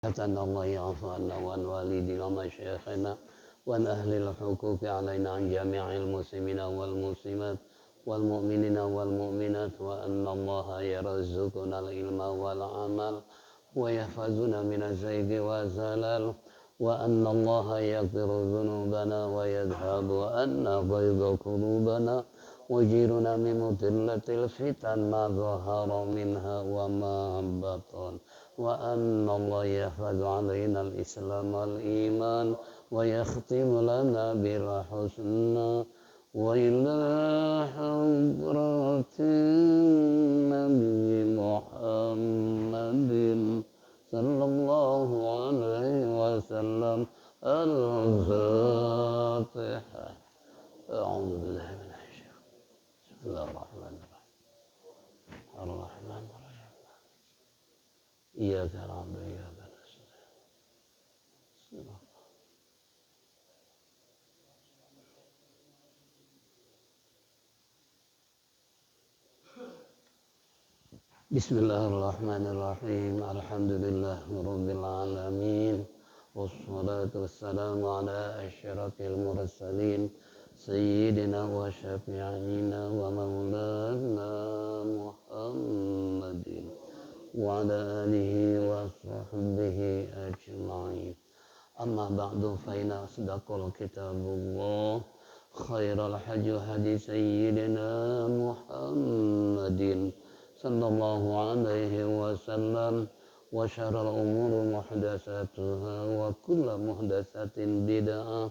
الله يعفو عنا وعن والدينا ومشايخنا وعن أهل الحقوق علينا عن جميع المسلمين والمسلمات والمؤمنين والمؤمنات وأن الله يرزقنا العلم والعمل ويحفظنا من الزيغ والزلال وأن الله يغفر ذنوبنا ويذهب أن غيظ قلوبنا ويجيرنا من مضلة الفتن ما ظهر منها وما بطن وأن الله يحفظ علينا الإسلام والإيمان ويختم لنا بالحسنى وإلى حضرة النبي محمد صلى الله عليه وسلم الفاتحة. أعوذ بالله من الشيطان بسم الله الرحمن الرحيم الرحمن الرحيم إياك نعبد وإياك نستعين بسم الله الرحمن الرحيم الحمد لله رب العالمين والصلاة والسلام على أشرف المرسلين سيدنا وشفيعنا ومولانا محمد وعلى آله وصحبه أجمعين أما بعد فإن أصدق الكتاب الله خير الحج هدي سيدنا محمد صلى الله عليه وسلم وشر الأمور محدثاتها وكل محدثة بدعة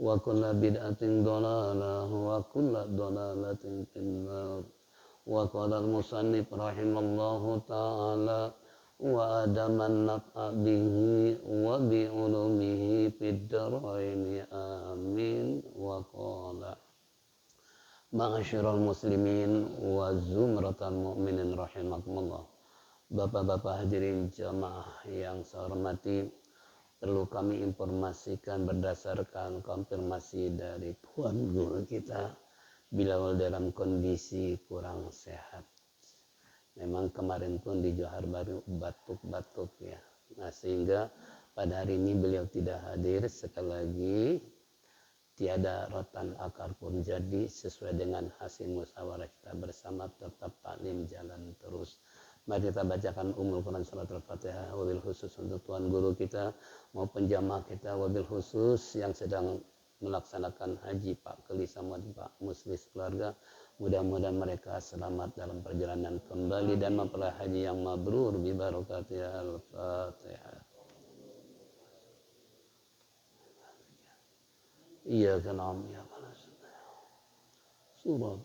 وكل بدعة ضلالة وكل ضلالة في النار. وقال المصنف رحمه الله تعالى وآدم النفع به وبعلومه في الدارين آمين. وقال Ma'asyiral muslimin wa zumratal mu'minin rahimakumullah. Bapak-bapak hadirin jamaah yang saya hormati, perlu kami informasikan berdasarkan konfirmasi dari Tuan Guru kita, beliau dalam kondisi kurang sehat. Memang kemarin pun di Johar Baru batuk-batuk ya. Nah sehingga pada hari ini beliau tidak hadir. Sekali lagi tiada rotan akar pun, jadi sesuai dengan hasil musyawarah kita bersama tetap taklim jalan terus. Mari kita bacakan Quran surat Al-Fatihah, wabil khusus untuk Tuan Guru kita maupun jamaah kita, wabil khusus yang sedang melaksanakan haji Pak Keli sama Pak Muslis keluarga. Mudah-mudahan mereka selamat dalam perjalanan kembali dan mempelai haji yang mabrur bi barakati Al-Fatihah. Iya kan Om ya surah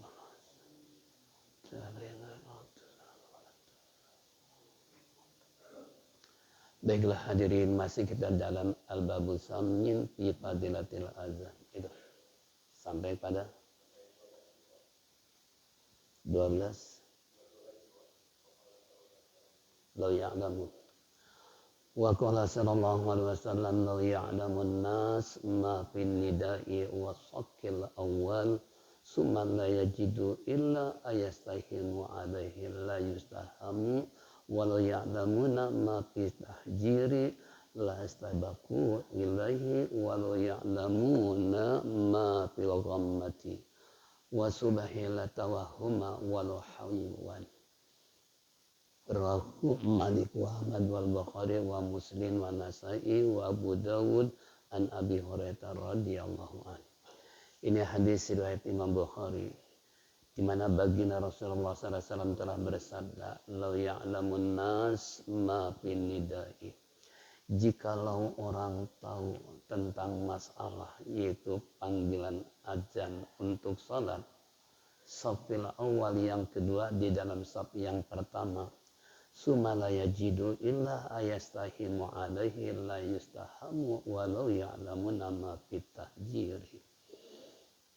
Baiklah hadirin, masih kita dalam Al-Babus Samin fi Fadilatil Azan. Itu sampai pada 12 law ya'lamun. Wa qala sallallahu alaihi wasallam law ya'lamun nas ma fin nida'i wa sakkil awal summa la yajidu illa ayastahimu alaihi la yustahamu wa law ya'lamuna ma fi tahjiri la istabaku ilaihi wa law ya'lamuna ma fil ghammati wa subhila tawahuma wa law hawiwan. Rawahu Malik wa Ahmad wal Bukhari wa Muslim wa Nasa'i wa Abu Dawud an Abi Hurairah radhiyallahu anhu. Ini hadis riwayat Imam Bukhari di mana baginda Rasulullah SAW telah bersabda, "Law ya'lamun nas ma fin nidai." Jikalau orang tahu tentang masalah yaitu panggilan azan untuk salat, safil awal yang kedua di dalam saf yang pertama, summa la yajidu illa ayastahimu alaihi la yustahamu walau ya'lamuna ma fit tahjiri.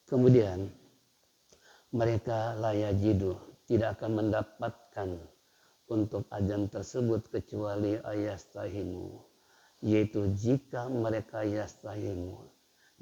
Kemudian mereka la yajidu tidak akan mendapatkan untuk azan tersebut kecuali ayastahimu, yaitu jika mereka yastahimu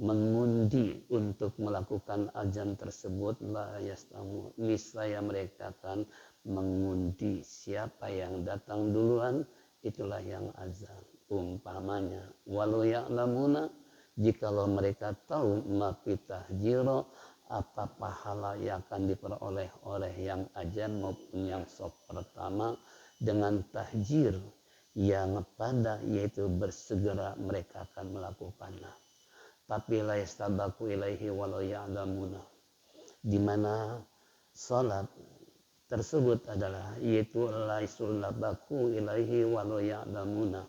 mengundi untuk melakukan azan tersebut, la yastamu niscaya mereka akan mengundi siapa yang datang duluan itulah yang azan. umpamanya walau ya'lamuna, jikalau mereka tahu ma tahjiro, apa pahala yang akan diperoleh oleh yang ajan maupun yang sop pertama dengan tahjir yang pada, yaitu bersegera mereka akan melakukannya. Tapi la yastabaku ilaihi walau ya'lamuna, di mana salat tersebut adalah yaitu laisul labaku ilaihi walau ya'lamuna,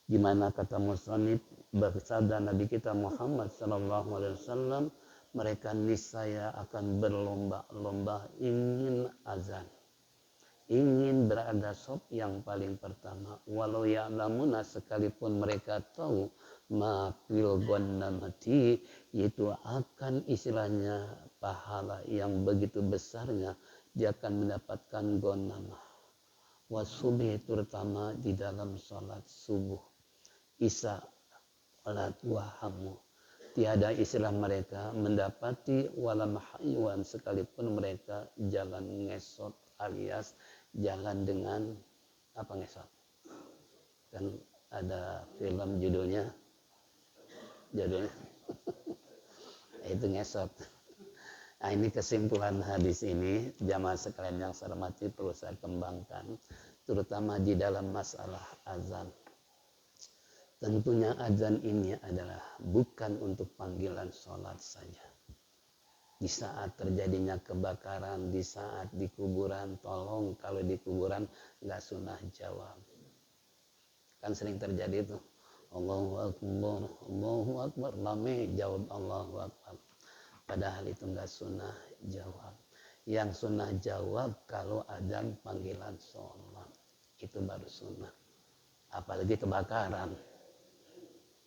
di mana kata musannif bersabda Nabi kita Muhammad sallallahu alaihi wasallam, mereka niscaya akan berlomba-lomba ingin azan, ingin berada sop yang paling pertama, walau ya'lamuna, sekalipun mereka tahu ma fil ghannamati, yaitu akan istilahnya pahala yang begitu besarnya, dia akan mendapatkan ghanamah wasubuh, terutama di dalam sholat subuh, isya, salat wahamu, tiada istilah mereka mendapati walam haywan, sekalipun mereka jalan ngesot, alias jalan dengan apa ngesot, kan ada film judulnya itu ngesot. Nah, ini kesimpulan hadis ini, jamaah sekalian yang saya hormati, perlu saya kembangkan terutama di dalam masalah azan. Tentunya azan ini adalah bukan untuk panggilan sholat saja. Di saat terjadinya kebakaran, di saat di kuburan, tolong kalau di kuburan nggak sunnah jawab. Kan sering terjadi itu. Allahu Akbar, rame jawab Allahu Akbar. Padahal itu nggak sunnah jawab. Yang sunnah jawab kalau azan panggilan sholat, itu baru sunnah. Apalagi kebakaran.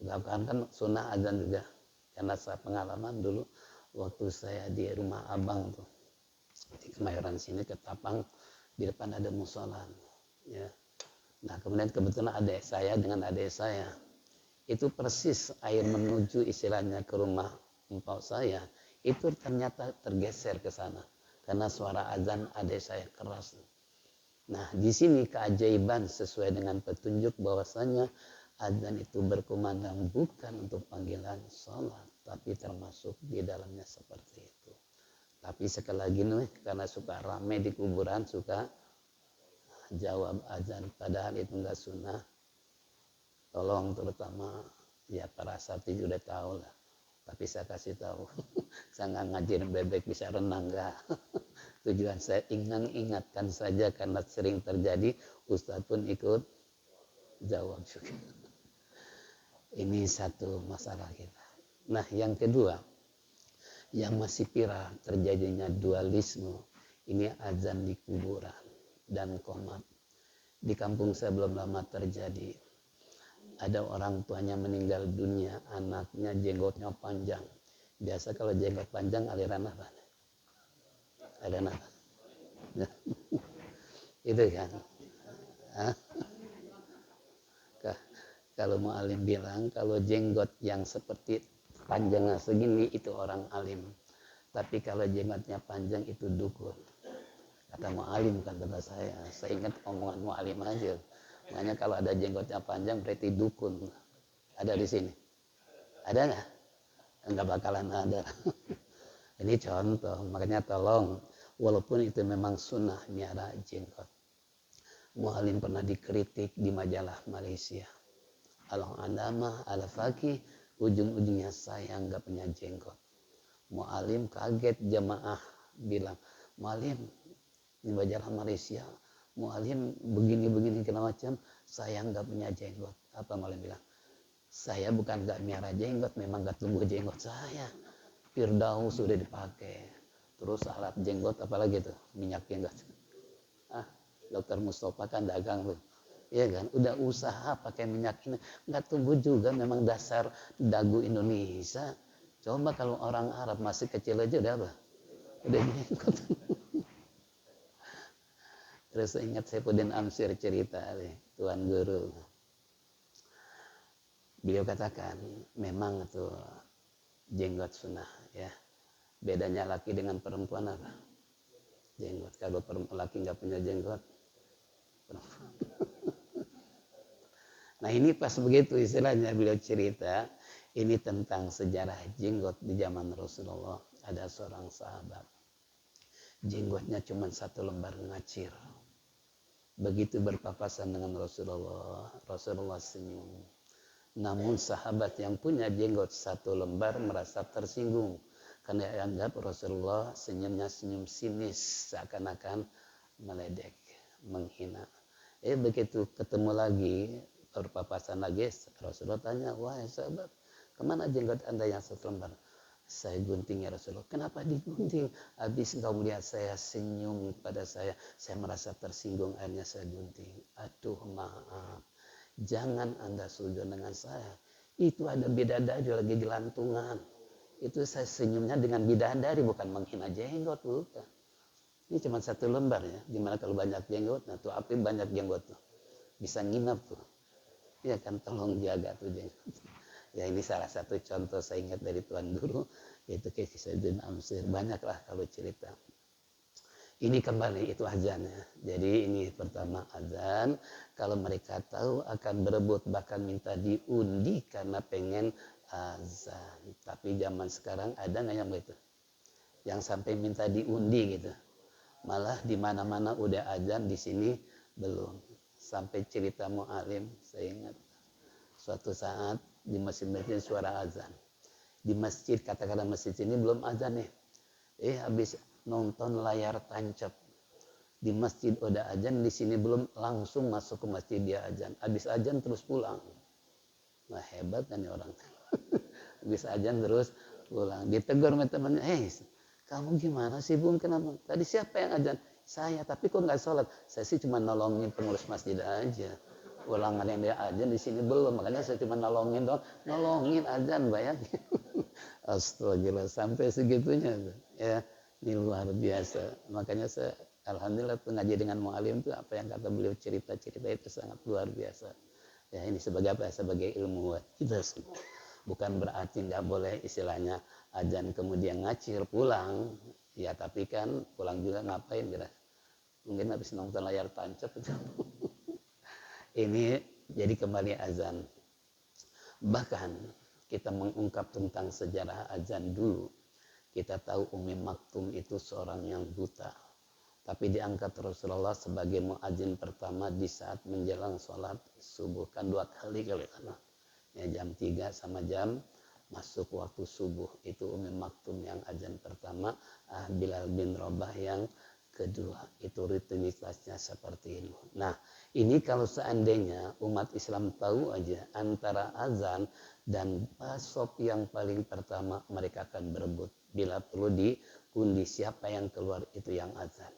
Kebakaran kan sunnah azan juga. Karena saya pengalaman dulu waktu saya di rumah abang tuh di Kemayoran sini, Ketapang, di depan ada musola. Ya. Nah kemudian kebetulan adik saya dengan adik saya itu persis air menuju istilahnya ke rumah empau saya itu ternyata tergeser ke sana karena suara azan adik saya keras. Nah di sini keajaiban sesuai dengan petunjuk bahwasanya azan itu berkumandang bukan untuk panggilan sholat, tapi termasuk di dalamnya seperti itu. Tapi sekali lagi nih, karena suka rame di kuburan suka jawab azan, padahal itu enggak sunnah. Tolong terutama ya para satri udah tahu lah, tapi saya kasih tahu saya nggak ngajarin bebek bisa renang, enggak. Tujuan saya ingatkan saja karena sering terjadi Ustadz pun ikut jawab juga. Ini satu masalah kita. Nah yang kedua, yang masih viral terjadinya dualisme, ini azan di kuburan dan qomat. Di kampung saya belum lama terjadi, ada orang tuanya meninggal dunia, anaknya jenggotnya panjang. Biasa kalau jenggot panjang aliran apa? Aliran apa? Itu kan. Kalau mau alim bilang, kalau jenggot yang seperti panjangnya segini itu orang alim. Tapi kalau jenggotnya panjang itu dukun. Kata mu'alim kan kata saya ingat omongan mu'alim aja. Makanya kalau ada jenggotnya panjang berarti dukun. Ada di sini? Ada nggak? Nggak bakalan ada. Ini contoh, makanya tolong, walaupun itu memang sunnah miara jenggot. Mu'alim pernah dikritik di majalah Malaysia. Al-Andamah, Al-Faqih, ujung-ujungnya saya nggak punya jenggot. Mu'alim kaget, jamaah bilang, Mu'alim, di majalah Malaysia, Mu'alim begini-begini segala macam, saya nggak punya jenggot. Apa Mu'alim bilang? Saya bukan nggak miara jenggot, memang nggak tumbuh jenggot saya. Firdaus sudah dipakai. Terus alat jenggot apalagi tuh, minyak jenggot. Dokter Mustafa kan dagang tuh. Iya kan, udah usaha pakai minyak ini, nggak tumbuh juga, memang dasar dagu Indonesia. Coba kalau orang Arab masih kecil aja udah apa? Udah jenggot. Terus ingat Saifuddin Amsir cerita Tuan Guru. Beliau katakan memang itu jenggot sunnah ya. Bedanya laki dengan perempuan apa? Jenggot. Kalau laki nggak punya jenggot, perempuan. Nah ini pas begitu istilahnya beliau cerita, ini tentang sejarah jenggot di zaman Rasulullah. Ada seorang sahabat, jenggotnya cuma 1 lembar ngacir. Begitu berpapasan dengan Rasulullah, Rasulullah senyum. Namun sahabat yang punya jenggot 1 lembar merasa tersinggung. Karena dianggap Rasulullah senyumnya senyum sinis, seakan-akan meledek, menghina. Begitu ketemu lagi, berpapasan lagi, Rasulullah tanya, wahai sahabat, kemana jenggot anda yang 1 lembar? Saya gunting ya Rasulullah. Kenapa digunting? Habis engkau melihat saya senyum pada saya merasa tersinggung, akhirnya saya gunting. Aduh maaf, jangan anda sujud dengan saya. Itu ada bidadari lagi di lantungan. Itu saya senyumnya dengan bidadari, bukan menghina jenggot, bukan. Ini cuma 1 lembar ya. Gimana kalau banyak jenggot? Nah tuh api banyak jenggot tuh. Bisa nginap tuh. Ya kan, tolong jaga tuh jenggot. Ya ini salah satu contoh saya ingat dari Tuan Guru, yaitu kisah bin Amsir. Banyaklah kalau cerita. Ini kembali itu azannya. Jadi ini pertama azan. Kalau mereka tahu akan berebut, bahkan minta diundi karena pengen azan. Tapi zaman sekarang ada nggak yang begitu? Yang sampai minta diundi gitu. Malah di mana-mana udah azan, di sini belum. Sampai cerita mu'alim, saya ingat. Suatu saat di masjid-masjid suara azan. Di masjid, katakanlah masjid ini belum azan nih. Habis nonton layar tancap. Di masjid udah azan, di sini belum, langsung masuk ke masjid dia azan. Habis azan terus pulang. Wah hebat kan nih orang. Habis azan terus pulang. Ditegur sama temannya, kamu gimana sih Bung, kenapa? Tadi siapa yang azan? Saya, tapi kok nggak sholat? Saya sih cuma nolongin pengurus masjid aja. Ulangan yang dia azan di sini belum, makanya saya cuma nolongin doang. Nolongin azan, bayangin. Astagfirullah, sampai segitunya. Ya, ini luar biasa. Makanya saya, alhamdulillah ngaji dengan mu'alim itu apa yang kata beliau cerita-cerita itu sangat luar biasa. Ya ini sebagai apa? Sebagai ilmu buat kita semua. Bukan berarti nggak boleh istilahnya azan kemudian ngacir pulang. Ya tapi kan pulang juga ngapain kira? Mungkin habis nonton layar tancap itu. Ini jadi kembali azan. Bahkan kita mengungkap tentang sejarah azan dulu. Kita tahu Umi Maktum itu seorang yang buta. Tapi diangkat Rasulullah sebagai muadzin pertama di saat menjelang sholat subuh. Kan 2 kali karena ya, jam 3 sama jam masuk waktu subuh. Itu Umi Maktum yang azan pertama. Bilal bin Rabah yang kedua. Itu rutinitasnya seperti itu. Nah ini kalau seandainya umat Islam tahu aja antara azan dan pasop yang paling pertama, mereka akan berebut. Bila perlu diundi siapa yang keluar itu yang azan.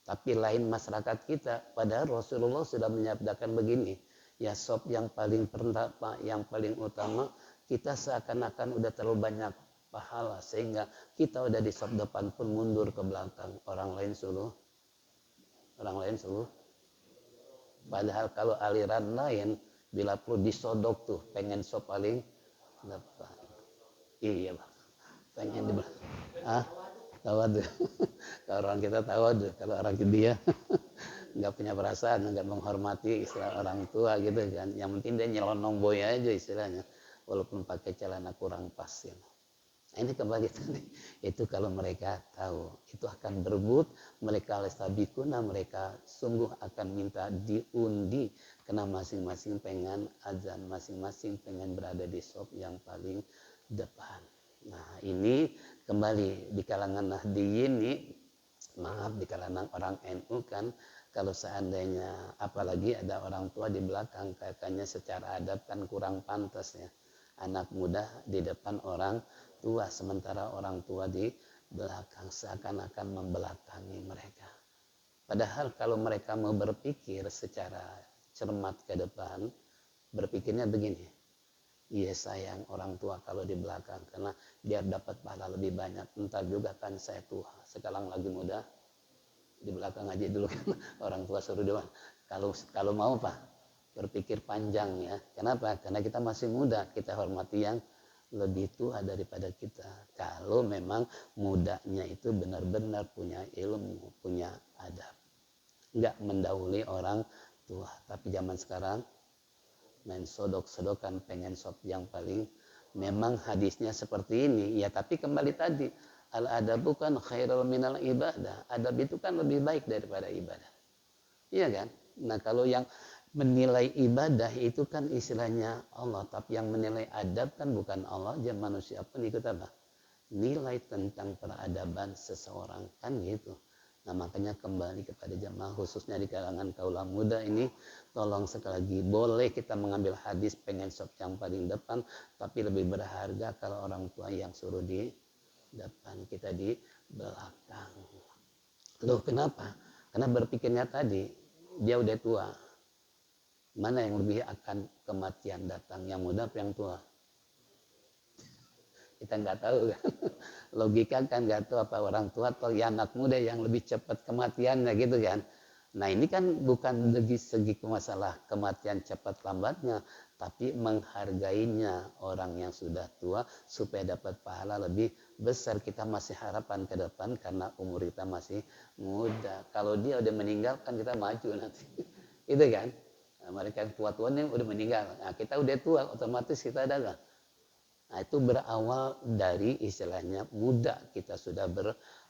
Tapi lain masyarakat kita, padahal Rasulullah sudah menyabdakan begini, ya sop yang paling pertama, yang paling utama, kita seakan-akan udah terlalu banyak pahala sehingga kita udah di sop depan pun mundur ke belakang, orang lain suruh. Padahal kalau aliran lain bila perlu disodok tuh pengen sop paling depan. Iya Bang, pengen di belakang. Tawadhu. Kalau orang kita tawadhu, kalau orang dia nggak punya perasaan, nggak menghormati istilah orang tua gitu kan. Yang penting dia nyelonong boy aja istilahnya, walaupun pakai celana kurang pas ya. Nah, ini kembali tadi, itu kalau mereka tahu, itu akan berebut, mereka lestabikuna, mereka sungguh akan minta diundi, karena masing-masing pengen azan, masing-masing pengen berada di sop yang paling depan. Nah ini kembali di kalangan Nahdiyin nih, maaf di kalangan orang NU kan, kalau seandainya apalagi ada orang tua di belakang, kayaknya secara adab kan kurang pantas ya. Anak muda di depan orang tua, sementara orang tua di belakang, seakan-akan membelakangi mereka. Padahal kalau mereka mau berpikir secara cermat ke depan, berpikirnya begini, iya sayang orang tua kalau di belakang, karena biar dapat pahala lebih banyak. Entar juga kan saya tua, sekarang lagi muda, di belakang aja dulu kan orang tua suruh doang. Kalau mau Pak, berpikir panjang ya. Kenapa? Karena kita masih muda, kita hormati yang lebih tua daripada kita. Kalau memang mudanya itu benar-benar punya ilmu, punya adab, nggak mendahului orang tua. Tapi zaman sekarang main sodok-sodokan pengen sop yang paling. Memang hadisnya seperti ini ya, tapi kembali tadi al adabu kan khairul minal ibadah, adab itu kan lebih baik daripada ibadah, iya kan. Nah kalau yang menilai ibadah itu kan istilahnya Allah, tapi yang menilai adab kan bukan Allah aja, manusia pun ikut apa, nilai tentang peradaban seseorang kan gitu. Nah makanya kembali kepada jamaah khususnya di kalangan kaula muda ini, tolong sekali lagi, boleh kita mengambil hadis pengen sop yang paling depan, tapi lebih berharga kalau orang tua yang suruh di depan, kita di belakang. Loh kenapa? Karena berpikirnya tadi dia udah tua, mana yang lebih akan kematian datang, yang muda apa yang tua? Kita nggak tahu kan. Logika kan nggak tahu apa orang tua atau ya anak muda yang lebih cepat kematiannya gitu kan. Nah ini kan bukan dari segi masalah kematian cepat lambatnya, tapi menghargainya orang yang sudah tua supaya dapat pahala lebih besar. Kita masih harapan ke depan karena umur kita masih muda. Kalau dia udah meninggal kan kita maju nanti. Itu kan. Nah, mereka tua-tua ini udah meninggal. Nah, kita udah tua, otomatis kita ada. Nah itu berawal dari istilahnya muda kita sudah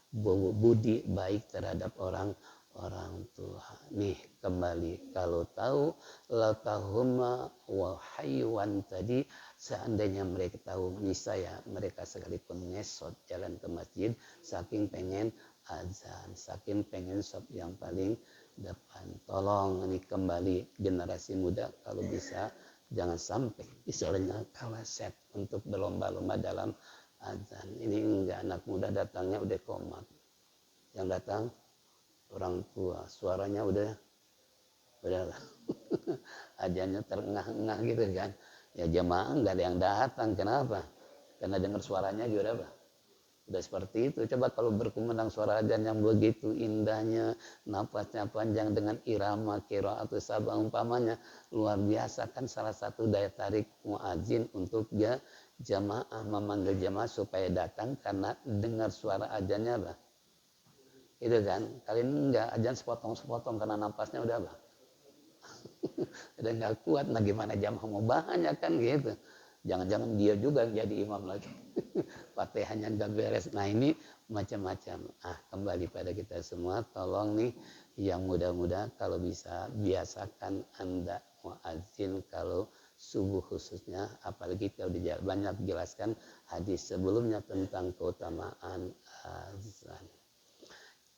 berbudi baik terhadap orang tua. Nih kembali, kalau tahu lakahuma wahaywan tadi, seandainya mereka tahu niscaya mereka sekalipun ngesot jalan ke masjid saking pengen azan, saking pengen sop yang paling depan. Tolong ini kembali generasi muda kalau bisa jangan sampai istilahnya kalaset untuk berlomba-lomba dalam azan. Ini enggak, anak muda datangnya udah komat. Yang datang orang tua, suaranya udah azannya terengah-engah gitu kan. Ya jamaah enggak ada yang datang, kenapa? Karena dengar suaranya juga apa? Udah seperti itu. Coba kalau berkumandang suara azan yang begitu indahnya, napasnya panjang dengan irama qiraat sabah umpamanya, luar biasa kan, salah satu daya tarik muadzin untuk jamaah, memanggil jamaah supaya datang karena dengar suara azannya apa? Itu kan. Kali ini enggak, azan sepotong-sepotong karena napasnya udah apa? Udah enggak kuat, nah gimana jamaah mau banyak kan gitu. Jangan-jangan dia juga jadi imam lagi. Fatihahnya nggak beres. Nah ini macam-macam. Kembali pada kita semua, tolong nih yang muda-muda kalau bisa biasakan Anda muadzin kalau subuh khususnya, apalagi kita udah banyak jelaskan hadis sebelumnya tentang keutamaan azan.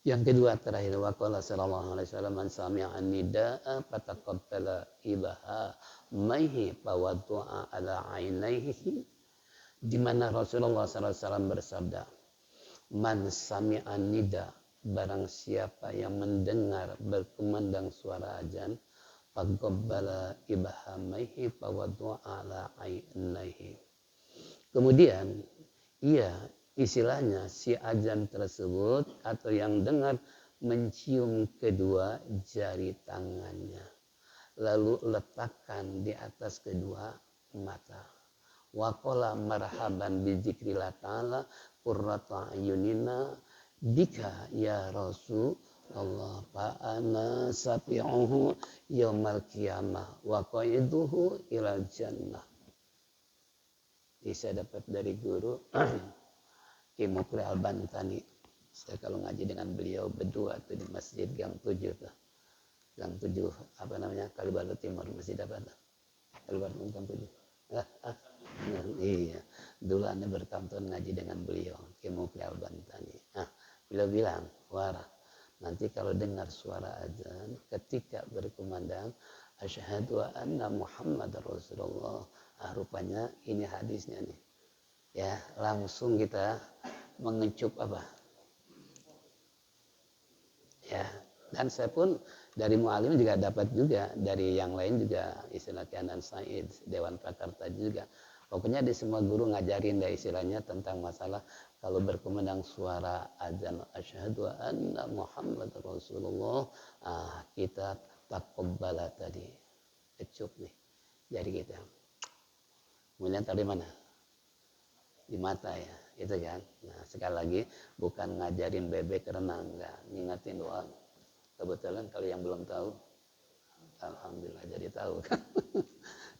Yang kedua terakhir, waqala sallallahu alaihi wasallam, man sami'a nidaa fataqabbala ibaha maihi fawaddu'a ala ainaihi, di mana Rasulullah SAW bersabda, man sami'a nida, barang siapa yang mendengar berkumandang suara azan, faqabbala ibaha maihi fawaddu'a ala ainaihi. Kemudian ia istilahnya si azan tersebut atau yang dengar mencium kedua jari tangannya, lalu letakkan di atas kedua mata. Wa qala marhaban bi dzikrillah ta'ala qurratu ayunina bika ya Rasulullah, fa ana safi'uhu yaumal qiyamah wa qaiduhu ilal jannah. Saya dapat dari guru Ki Mukri Al-Bantani. Saya kalau ngaji dengan beliau berdua tuh di Masjid Gang 7 tuh. Gang 7 apa namanya? Kalibata Timur, Masjid apa tuh? Kalibata Gang 7. Iya. Dulu Anda bertahun-tahun ngaji dengan beliau, Ki Mukri Al-Bantani. Beliau bilang, "Wara, nanti kalau dengar suara azan ketika berkumandang asyhadu anna Muhammadar Rasulullah." Rupanya ini hadisnya nih. Ya, langsung kita mengecup apa? Ya, dan saya pun dari mu'alim juga dapat juga, dari yang lain juga, istilah Kianan Said, Dewan Pakar tadi juga. Pokoknya di semua guru ngajarin dari istilahnya tentang masalah kalau berkumandang suara azan asyhadu anna Muhammad Rasulullah, kita taqabbala tadi, kecup nih jari kita. Kemudian tadi mana? Di mata ya, itu kan. Nah sekali lagi bukan ngajarin bebek renang, enggak, ngingetin doang. Kebetulan kalau yang belum tahu, alhamdulillah jadi tahu kan.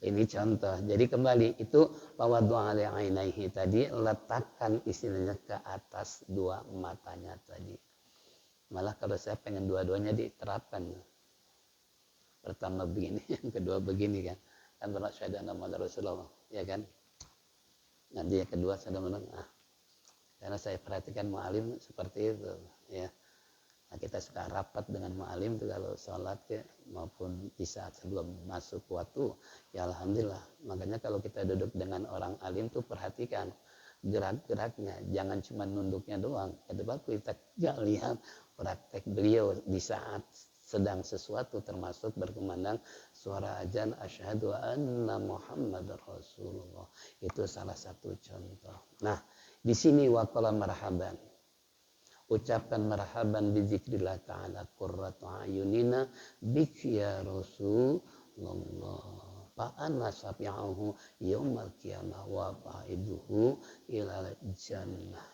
Ini contoh. Jadi kembali itu fawaddu'a ala ainaihi tadi, letakkan istilahnya ke atas dua matanya tadi. Malah kalau saya pengen dua-duanya diterapkan. Pertama begini, yang kedua begini kan. Kan pernah syahada nama Rasulullah, ya kan? Nanti yang kedua saya menang. Karena saya perhatikan mu'alim seperti itu, ya. Nah, kita suka rapat dengan mu'alim itu kalau sholat ya, maupun di saat sebelum masuk waktu, ya alhamdulillah. Makanya kalau kita duduk dengan orang alim tuh perhatikan gerak-geraknya, jangan cuma nunduknya doang. Kedua kita lihat praktek beliau di saat sedang sesuatu, termasuk berkumandang suara azan asyhadu anna Muhammadar Rasulullah. Itu salah satu contoh. Nah, di sini waqala marhaban. Ucapkan marhaban bi zikrillah ta'ala qurratu ayunina bik ya Rasulullah. Fa'ana syafi'ahu yaumal qiyamah wa fa'iduhu ilal jannah.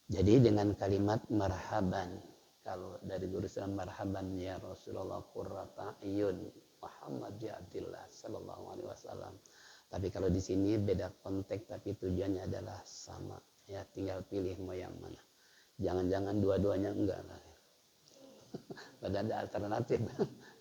Jadi dengan kalimat marhaban, kalau dari guru saya marhaban ya Rasulullah qurrata ayun Muhammad bin Abdillah sallallahu alaihi wasallam. Tapi kalau di sini beda konteks tapi tujuannya adalah sama. Ya tinggal pilih mau yang mana. Jangan-jangan dua-duanya enggak lah. Pada ada alternatif.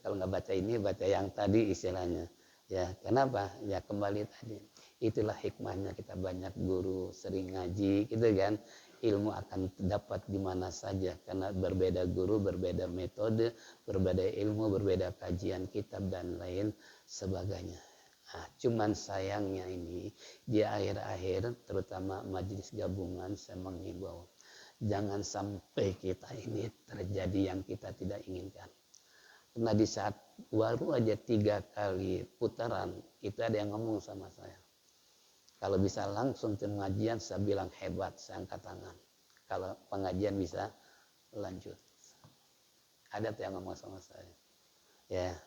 Kalau nggak baca ini baca yang tadi istilahnya. Ya kenapa? Ya kembali tadi. Itulah hikmahnya kita banyak guru sering ngaji gitu kan. Ilmu akan dapat di mana saja karena berbeda guru, berbeda metode, berbeda ilmu, berbeda kajian kitab dan lain sebagainya. Nah, cuman sayangnya ini di akhir-akhir terutama majelis gabungan saya menghimbau jangan sampai kita ini terjadi yang kita tidak inginkan. Karena di saat baru aja 3 kali putaran itu ada yang ngomong sama saya. Kalau bisa langsung ke pengajian saya bilang hebat, saya angkat tangan. Kalau pengajian bisa lanjut. Ada tuh yang ngomong sama saya. Ya,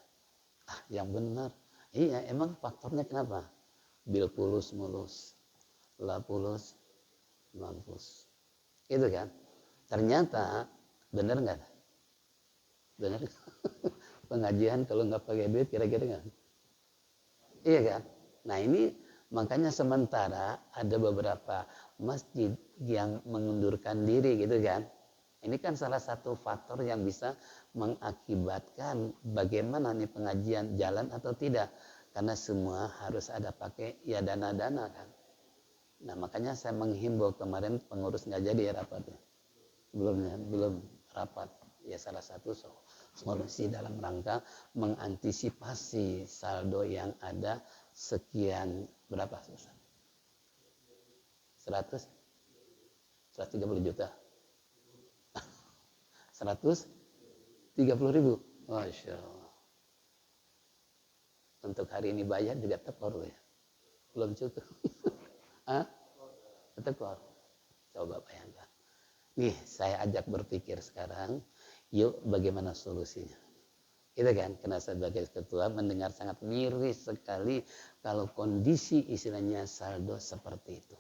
yang benar. Iya, emang faktornya kenapa? Bil pulus mulus, la pulus mampus. Itu kan? Ternyata benar nggak? Benar. Pengajian kalau nggak pakai duit kira-kira nggak? Iya kan? Nah ini makanya sementara ada beberapa masjid yang mengundurkan diri gitu kan? Ini kan salah satu faktor yang bisa mengakibatkan bagaimana nih pengajian jalan atau tidak. Karena semua harus ada pakai ya dana-dana kan. Nah makanya saya menghimbau kemarin pengurus nggak jadi ya rapatnya. Belum rapat. Ya salah satu solusi dalam rangka mengantisipasi saldo yang ada sekian berapa? 130 juta. 130.000. Masya Allah. Untuk hari ini bayar juga tekor ya. Belum cukup. Tekor. Coba bayangkan. Nih saya ajak berpikir sekarang. Yuk bagaimana solusinya. Itu kan. Karena sebagai ketua mendengar sangat miris sekali. Kalau kondisi istilahnya saldo seperti itu.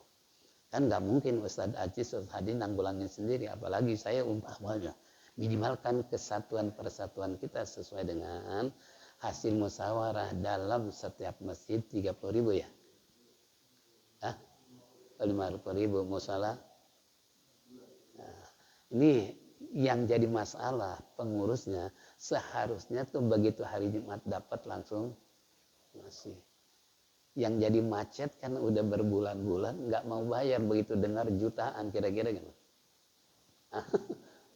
Kan gak mungkin Ustadz Aziz, Ustadz Hadi nanggulangin sendiri. Apalagi saya umpamanya. Minimalkan kesatuan persatuan kita sesuai dengan hasil musyawarah dalam setiap masjid 30.000 ya. 50.000 musalah. Nah, ini yang jadi masalah pengurusnya seharusnya tuh begitu hari Jumat dapat langsung ngasih. Yang jadi macet kan udah berbulan-bulan nggak mau bayar begitu dengar jutaan kira-kira gitu.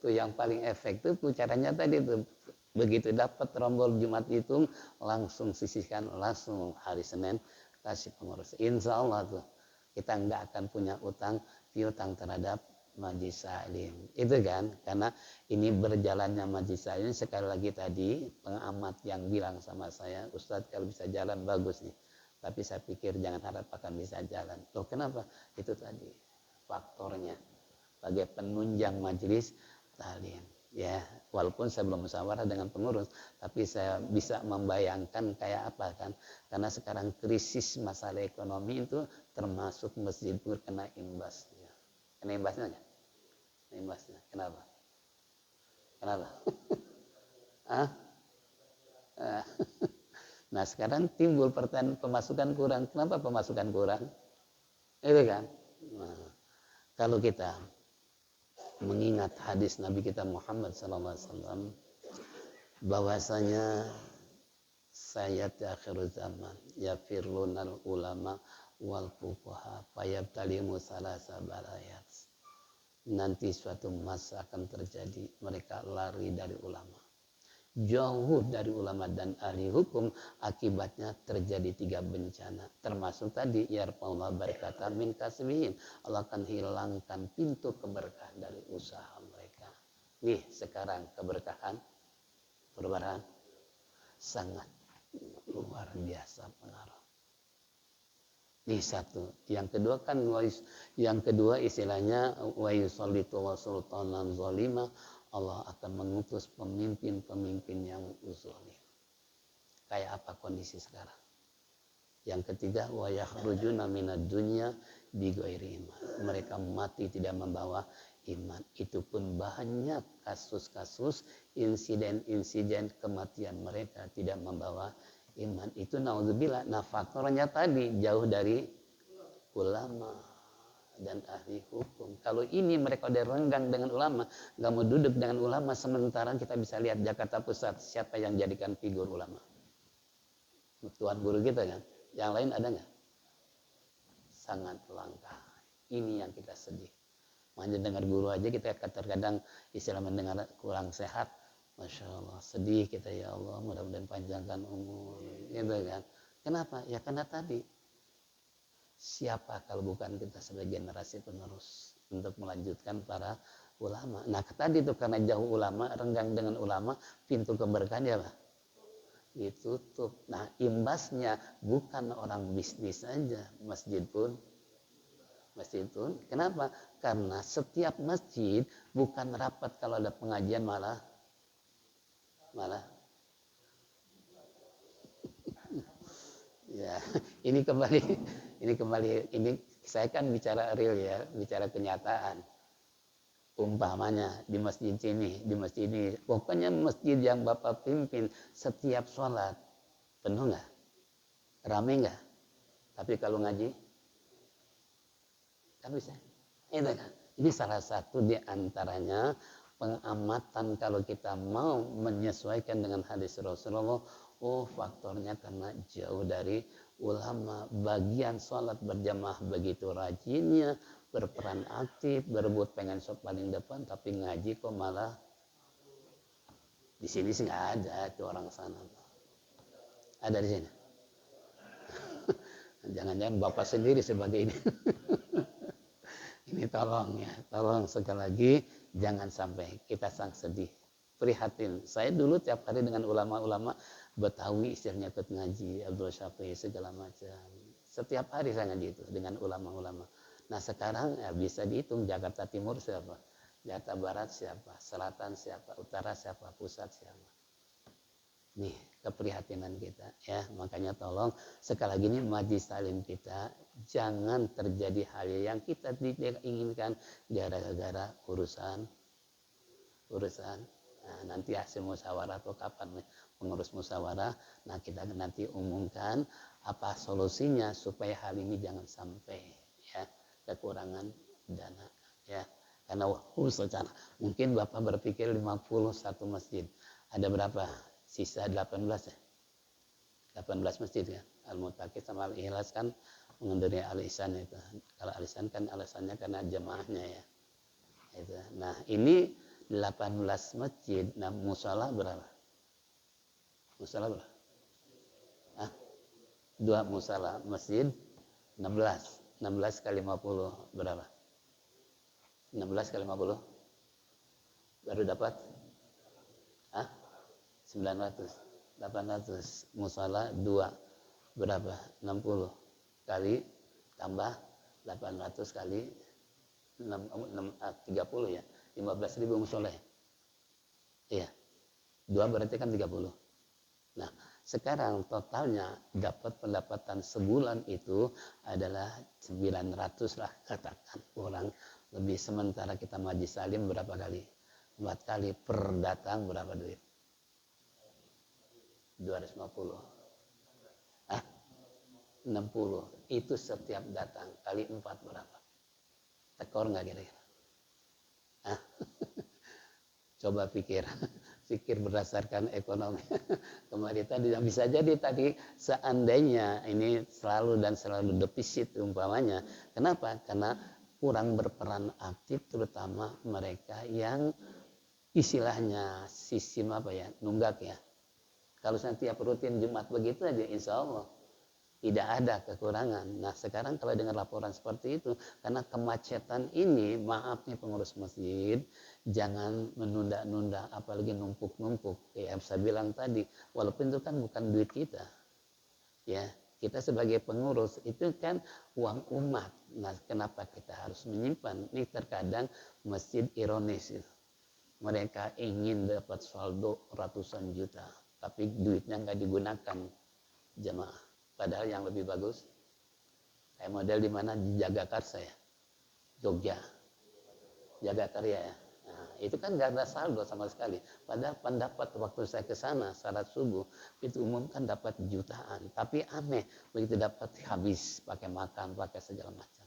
Tuh yang paling efektif tuh caranya tadi tuh begitu dapat rombol Jumat itu langsung sisihkan langsung hari Senin kasih pengurus. Insya Allah tuh kita nggak akan punya piutang terhadap majlis salim. Itu kan karena ini berjalannya majlis salim sekali lagi tadi pengamat yang bilang sama saya Ustadz kalau bisa jalan bagus nih. Tapi saya pikir jangan harap akan bisa jalan. Loh kenapa? Itu tadi faktornya sebagai penunjang majlis talim. Ya, walaupun saya belum musyawarah dengan pengurus, tapi saya bisa membayangkan kayak apa kan. Karena sekarang krisis masalah ekonomi itu termasuk masjid pun kena imbasnya. Kena imbasnya nggak? Kena imbasnya. Kenapa? Kenapa? Nah sekarang timbul pertanyaan pemasukan kurang. Kenapa pemasukan kurang? Itu kan. Nah, kalau kita mengingat hadis Nabi kita Muhammad SAW bahwasanya sayat akhir zaman ya firlunal ulama wal fuqaha fayabtalimu salasa balayat. Nanti suatu masa akan terjadi mereka lari dari ulama, jauh dari ulama dan ahli hukum, akibatnya terjadi 3 bencana, termasuk tadi yarfaullah berkata min kasbihin, Allah akan hilangkan pintu keberkahan dari usaha mereka. Nih sekarang keberkahan sangat luar biasa pengaruh. Ini satu. Yang kedua kan istilahnya wa yusallitu wa sultanan zalima, Allah akan mengutus pemimpin-pemimpin yang zalim. Kayak apa kondisi sekarang? Yang ketiga wa yakhrujuna minad dunya bighairi iman. Mereka mati tidak membawa iman. Itu pun banyak kasus-kasus insiden-insiden kematian mereka tidak membawa iman. Itu naudzubillah. Nah faktornya tadi jauh dari ulama dan ahli hukum. Kalau ini mereka udah renggang dengan ulama, nggak mau duduk dengan ulama, sementara kita bisa lihat Jakarta Pusat siapa yang jadikan figur ulama? Tuan guru kita kan. Yang lain ada nggak? Sangat langka. Ini yang kita sedih. Makanya dengar guru aja kita terkadang istilah mendengar kurang sehat. Masya Allah, sedih kita ya Allah, mudah-mudahan panjangkan umur. Gitu kan. Kenapa? Ya karena tadi, siapa kalau bukan kita sebagai generasi penerus untuk melanjutkan para ulama. Nah tadi itu karena jauh ulama, renggang dengan ulama, pintu keberkahan ya Pak, ditutup. Nah imbasnya bukan orang bisnis saja, masjid pun. Kenapa? Karena setiap masjid bukan rapat kalau ada pengajian malah ya ini kembali saya kan bicara real ya, bicara kenyataan. Umpamanya di masjid ini, pokoknya masjid yang Bapak pimpin setiap sholat penuh nggak, rame nggak? Tapi kalau ngaji kan bisa. Ini salah satu di antaranya pengamatan kalau kita mau menyesuaikan dengan hadis Rasulullah. Oh faktornya karena jauh dari ulama. Bagian sholat berjamaah begitu rajinnya, berperan aktif, berebut pengen shot paling depan, tapi ngaji kok malah di sini sih nggak ada tuh orang sana. Ada di sini. Jangan-jangan bapak sendiri sebagai ini. Ini tolong sekali lagi jangan sampai kita sang sedih, prihatin. Saya dulu tiap hari dengan ulama-ulama Betawi istilahnya ikut ngaji, Abdul Syafi'i segala macam. Setiap hari saya ngaji itu dengan ulama-ulama. Nah sekarang ya bisa dihitung Jakarta Timur siapa, Jakarta Barat siapa, Selatan siapa, Utara siapa, Pusat siapa. Nih keprihatinan kita ya, makanya tolong sekali lagi ini majlis taklim kita jangan terjadi hal yang kita tidak inginkan gara-gara urusan. Nah, nanti hasil musyawarah atau kapan pengurus musyawarah, nah kita nanti umumkan apa solusinya supaya hal ini jangan sampai ya kekurangan dana ya. Karena secara mungkin Bapak berpikir 51 masjid, ada berapa? Sisa 18 ya. 18 masjid kan. Al-Muttaqin sama Al-Ikhlas kan mengenduri Al-Ihsan itu. Kalau Al-Ihsan kan alasannya karena jemaahnya ya. Itu. Nah, ini 18 masjid. Nah, musala berapa? Musala berapa? Ah, 2 musala. Masjid 16. 16 kali 50 berapa? 16 kali 50 baru dapat 900, 800, musala 2 berapa? 60 kali tambah 800 kali 30 ya, 15.000 musala. Iya. 2 berarti kan 30. Nah, sekarang totalnya dapat pendapatan sebulan itu adalah 900 lah katakan kurang lebih, sementara kita majlis salim berapa kali? 4 kali per datang berapa duit? 250. 60. Itu setiap datang. Kali 4 berapa? Tekor nggak kira-kira? Hah? Coba pikir. Pikir berdasarkan ekonomi. Kemarin tadi bisa jadi tadi seandainya ini selalu dan selalu defisit umpamanya. Kenapa? Karena kurang berperan aktif terutama mereka yang istilahnya sistem apa ya, nunggak ya. Kalau setiap rutin Jumat begitu aja insya Allah tidak ada kekurangan. Nah sekarang kalau dengar laporan seperti itu, karena kemacetan ini, maaf nih pengurus masjid, jangan menunda-nunda, apalagi numpuk-numpuk. Kayak saya bilang tadi, walaupun itu kan bukan duit kita, ya kita sebagai pengurus itu kan uang umat. Nah kenapa kita harus menyimpan? Ini terkadang masjid ironis itu. Mereka ingin dapat saldo ratusan juta, tapi duitnya nggak digunakan jemaah. Padahal yang lebih bagus, kayak model di mana di Jagakarsa ya, Jogja, Jagakarya ya. Nah, itu kan nggak ada saldo sama sekali. Padahal pendapat waktu saya ke sana salat subuh itu umum kan dapat jutaan, tapi aneh begitu dapat habis pakai makan, pakai segala macam.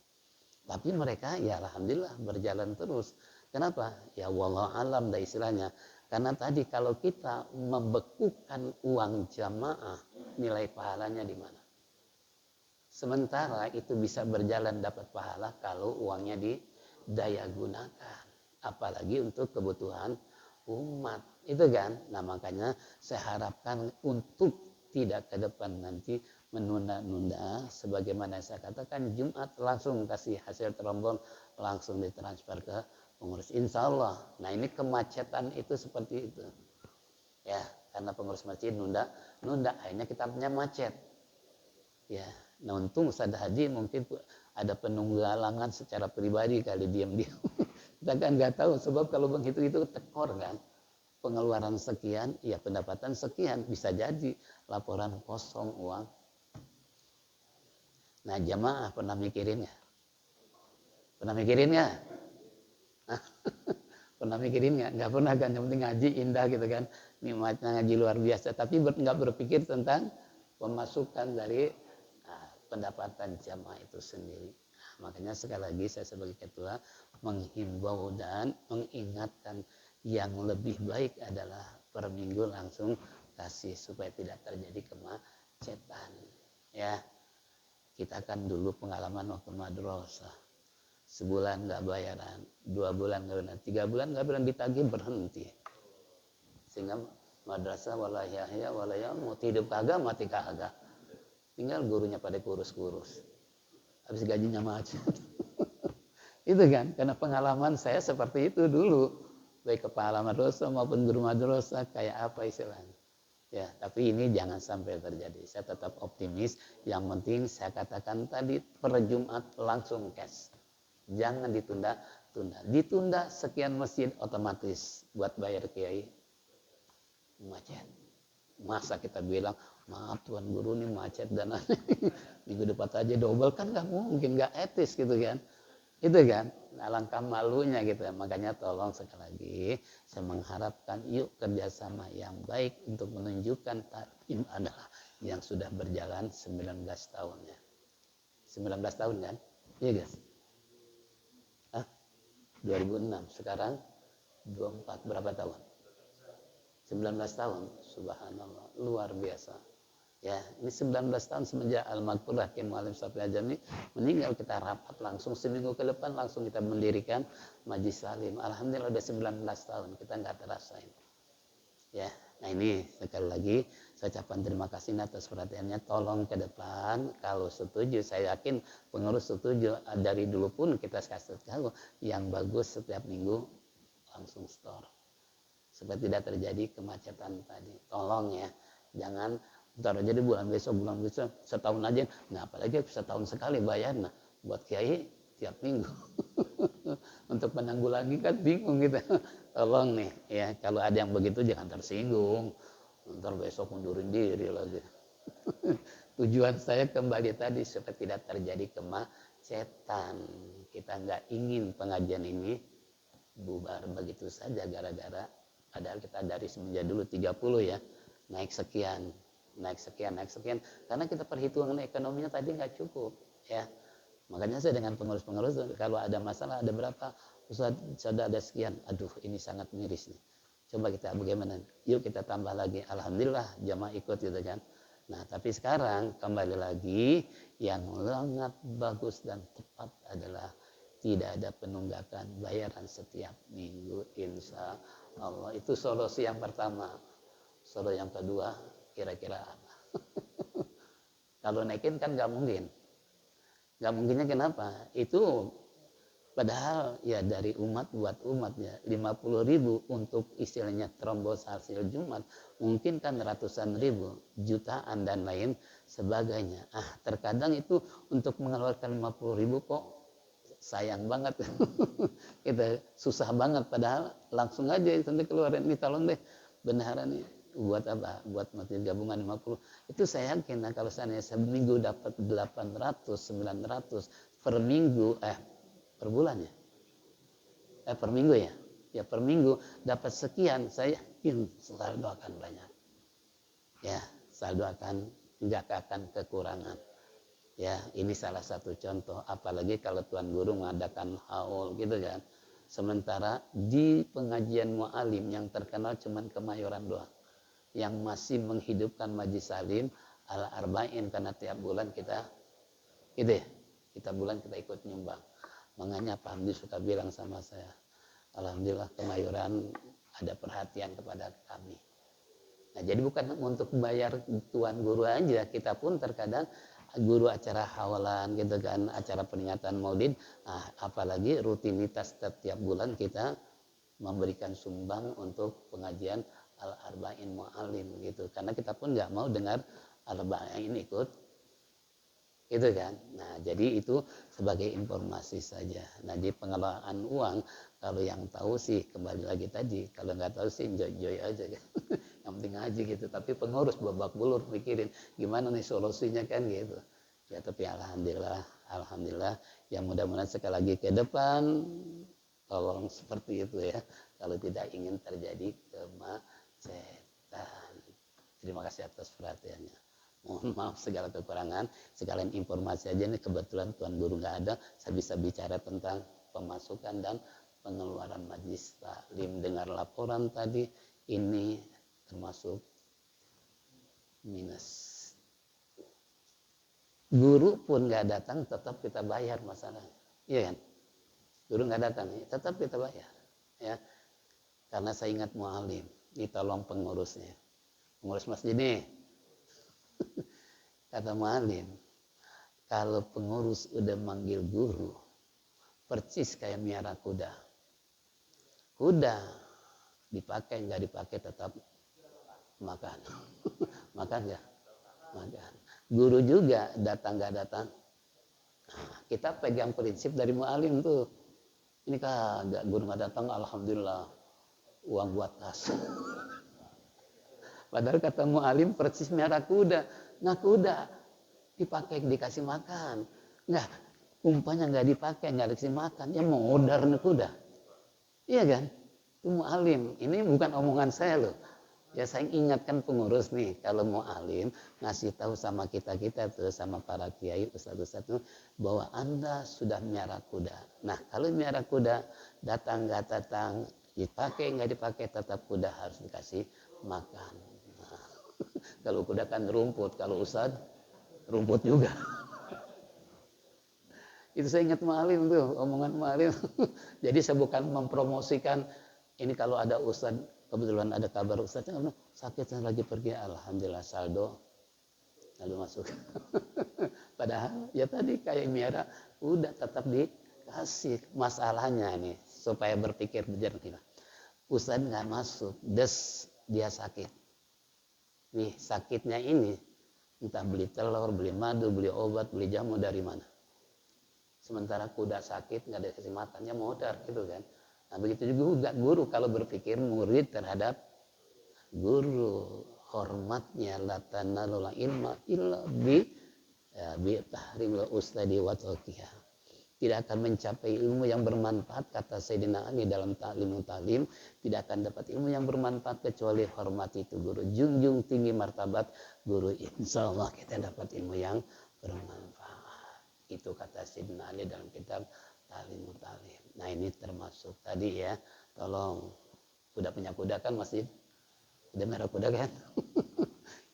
Tapi mereka ya alhamdulillah berjalan terus. Kenapa? Ya wallahu alam dah istilahnya. Karena tadi kalau kita membekukan uang jamaah, nilai pahalanya di mana? Sementara itu bisa berjalan dapat pahala kalau uangnya didaya gunakan. Apalagi untuk kebutuhan umat. Itu kan. Nah makanya saya harapkan untuk tidak ke depan nanti menunda-nunda. Sebagaimana saya katakan Jumat langsung kasih hasil trombon langsung ditransfer ke pengurus. Insya Allah. Nah ini kemacetan itu seperti itu. Ya karena pengurus masjid nunda akhirnya kita punya macet. Ya. Nah untung Ustaz Haji mungkin ada penunggalangan secara pribadi kali diam-diam. Kita kan nggak tahu sebab kalau begitu itu tekor kan. Pengeluaran sekian, ya pendapatan sekian. Bisa jadi laporan kosong uang. Nah jamaah pernah mikirin nggak? Pernah mikirin nggak? Pernah mikirin nggak? Nggak pernah kan, yang penting ngaji indah gitu kan. Nikmatnya ngaji luar biasa. Tapi nggak berpikir tentang pemasukan dari pendapatan jamaah itu sendiri. Nah, makanya sekali lagi saya sebagai ketua menghimbau dan mengingatkan yang lebih baik adalah per minggu langsung kasih supaya tidak terjadi kemacetan. Ya, kita kan dulu pengalaman waktu madrasah. Sebulan nggak bayaran, 2 bulan nggak bayaran, 3 bulan nggak bayaran ditagih berhenti. Sehingga madrasah wala yahya wala yamut, hidup kagak mati kagak. Tinggal gurunya pada kurus-kurus. Habis gajinya macet. Itu kan, karena pengalaman saya seperti itu dulu. Baik kepala madrasah maupun guru madrasah kayak apa istilahnya. Ya, tapi ini jangan sampai terjadi. Saya tetap optimis. Yang penting saya katakan tadi per Jumat langsung cash. Jangan ditunda-tunda. Ditunda sekian masjid otomatis buat bayar kiai macet. Masa kita bilang maaf tuan guru nih macet dan minggu depan aja double kan nggak mungkin, nggak etis gitu kan. Itu kan, alangkah malunya gitu. Makanya tolong sekali lagi saya mengharapkan yuk kerjasama yang baik untuk menunjukkan Taim adalah yang sudah berjalan 19 tahunnya. 19 tahun kan? Iya guys. 2006 sekarang 24 berapa tahun? 19 tahun, subhanallah, luar biasa. Ya, ini 19 tahun semenjak Al-Maghfurah Kiai Mu'alim Syafi'i Ajami meninggal, kita rapat langsung seminggu ke depan langsung kita mendirikan Majlis Salim. Alhamdulillah udah 19 tahun, kita nggak terasain. Ya, nah ini sekali lagi saya ucapkan terima kasih atas perhatiannya. Tolong ke depan kalau setuju, saya yakin pengurus setuju, dari dulu pun kita kasih tahu yang bagus setiap minggu langsung store. Supaya tidak terjadi kemacetan tadi. Tolong ya, jangan ntar aja di bulan besok, setahun aja. Nah apalagi setahun sekali bayar. Nah buat kiai tiap minggu. Untuk penanggulangi kan bingung gitu. Tolong nih ya, kalau ada yang begitu jangan tersinggung. Ntar besok mundurin diri lagi. Tujuan saya kembali tadi supaya tidak terjadi kemacetan. Kita nggak ingin pengajian ini bubar begitu saja gara-gara padahal kita dari semenjak dulu 30 ya naik sekian. naik sekian. Karena kita perhitungan ekonominya tadi nggak cukup, ya. Makanya saya dengan pengurus-pengurus kalau ada masalah ada berapa, Ustaz ada sekian, aduh ini sangat miris nih. Coba kita bagaimana? Yuk kita tambah lagi. Alhamdulillah jamaah ikut gitu kan. Nah tapi sekarang kembali lagi yang sangat bagus dan tepat adalah tidak ada penunggakan bayaran setiap minggu, insya Allah. Itu solusi yang pertama. Solusi yang kedua kira-kira apa? Kalau naikin kan nggak mungkin. Nggak mungkinnya kenapa? Itu padahal ya dari umat buat umat ya 50.000 untuk istilahnya trombos hasil Jumat, mungkin kan ratusan ribu, jutaan dan lain sebagainya. Terkadang itu untuk mengeluarkan 50.000 kok sayang banget. Kita susah banget, padahal langsung aja nanti keluarin ini, tolong deh benaran nih buat apa, buat masjid gabungan 50. Itu saya yakin, nah kalau saya seminggu dapat 800 900 per minggu, per bulan ya, per minggu ya per minggu dapat sekian, saya yakin saldo akan banyak, ya saldo akan nggak akan kekurangan. Ya ini salah satu contoh, apalagi kalau Tuan Guru mengadakan haul gitu kan. Sementara di pengajian mu'alim yang terkenal cuman Kemayoran doang, yang masih menghidupkan Majlis Salim al-arba'in, karena tiap bulan kita gitu ya, kita ikut nyumbang. Makanya Pak Hamdi suka bilang sama saya, alhamdulillah Kemayoran ada perhatian kepada kami. Nah jadi bukan untuk bayar Tuan Guru aja, kita pun terkadang guru acara hawalan gitu kan, acara peringatan Maulid, apalagi rutinitas setiap bulan kita memberikan sumbang untuk pengajian al-arba'in mu'alim gitu, karena kita pun nggak mau dengar al-arba'in ikut gitu kan. Nah jadi itu sebagai informasi saja. Nah di pengelolaan uang, kalau yang tahu sih kembali lagi tadi, kalau nggak tahu sih enjoy aja kan. Yang penting aja gitu, tapi pengurus babak belur mikirin gimana nih solusinya kan gitu ya. Tapi alhamdulillah yang mudah-mudahan sekali lagi ke depan tolong seperti itu ya, kalau tidak ingin terjadi kemacetan. Terima kasih atas perhatiannya, mohon maaf segala kekurangan. Sekalian informasi aja nih, kebetulan Tuan Guru nggak ada, saya bisa bicara tentang pemasukan dan pengeluaran Majlis Taklim. Dengar laporan tadi ini termasuk minus. Guru pun nggak datang tetap kita bayar masalahnya, iya kan? Guru nggak datang tetap kita bayar ya, karena saya ingat mu'alim, ditolong pengurusnya, pengurus masjid nih. Kata mu'alim, kalau pengurus udah manggil guru percis kayak miara kuda dipakai nggak dipakai tetap makan. Makan nggak? Makan. Guru juga datang nggak datang. Nah, kita pegang prinsip dari mu'alim tuh. Ini kagak, guru nggak datang, alhamdulillah uang buat tas. Padahal kata mu'alim persis merah kuda. Nah kuda dipakai dikasih makan. Nggak, umpanya nggak dipakai nggak dikasih makan, ya modar nih kuda. Iya kan? Itu mu'alim. Ini bukan omongan saya loh. Ya saya ingatkan pengurus nih, kalau mau alim ngasih tahu sama kita tuh, sama para kiai ustadz tuh, bahwa Anda sudah miara kuda. Nah kalau miara kuda datang nggak datang, dipakai nggak dipakai, tetap kuda harus dikasih makan. Nah, kalau kuda kan rumput, kalau ustadz rumput juga. Itu saya ingat mu'alim tuh, omongan mu'alim. Jadi saya bukan mempromosikan ini, kalau ada ustadz, kebetulan ada kabar ustadznya sakit lagi pergi, alhamdulillah saldo masuk. Padahal ya tadi kayak miara udah tetap dikasih. Masalahnya nih supaya berpikir jernih, ustadz nggak masuk, dia sakit. Nih sakitnya ini entah beli telur, beli madu, beli obat, beli jamu dari mana. Sementara kuda sakit nggak ada kasih makannya, modar gitu kan. Nah begitu juga guru kalau berpikir murid terhadap guru, hormatnya la tanalul ilma illa bi tahrimil ustadi wa tawqiyah. tidak akan mencapai ilmu yang bermanfaat, kata Sayyidina Ali dalam Ta'lim, tidak akan dapat ilmu yang bermanfaat kecuali hormati itu guru, junjung tinggi martabat guru, insya Allah kita dapat ilmu yang bermanfaat. Itu kata Sayyidina Ali dalam kitab Ta'lim. Nah ini termasuk tadi ya, tolong, udah punya kuda kan masih, udah merah kuda kan?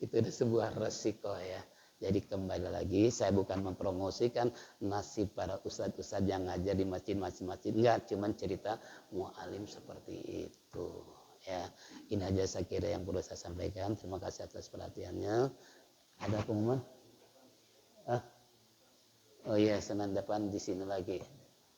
Itu ada sebuah resiko ya. Jadi kembali lagi, saya bukan mempromosikan nasib para ustadz-ustadz yang ngajar di masjid-masjid. Enggak, cuman cerita mu'alim seperti itu. Ya, ini aja saya kira yang perlu saya sampaikan. Terima kasih atas perhatiannya. Ada pengumuman? Oh iya, Senin depan di sini lagi.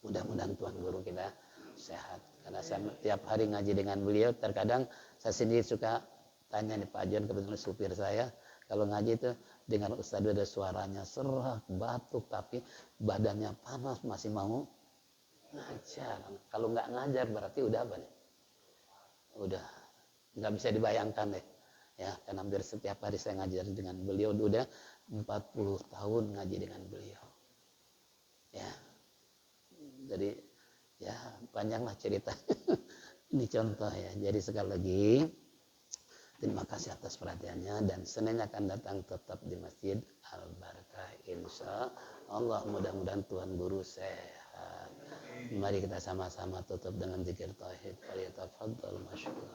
Mudah-mudahan Tuhan Guru kita sehat. Karena saya tiap hari ngaji dengan beliau, terkadang saya sendiri suka tanya nih Pak Jon, kebetulan supir saya, kalau ngaji itu dengan Ustadz ada suaranya serak, batuk, tapi badannya panas masih mau ngajar. Kalau nggak ngajar berarti udah apa nih? Udah nggak bisa dibayangkan deh. Ya, karena hampir setiap hari saya ngajar dengan beliau, udah 40 tahun ngaji dengan beliau. Ya, jadi ya panjanglah cerita. Ini contoh ya. Jadi sekali lagi, terima kasih atas perhatiannya, dan Senin akan datang tetap di Masjid Al-Barakah insya Allah. Mudah-mudahan Tuhan Guru sehat. Mari kita sama-sama tutup dengan zikir tauhid. Falyatafaddal masykur.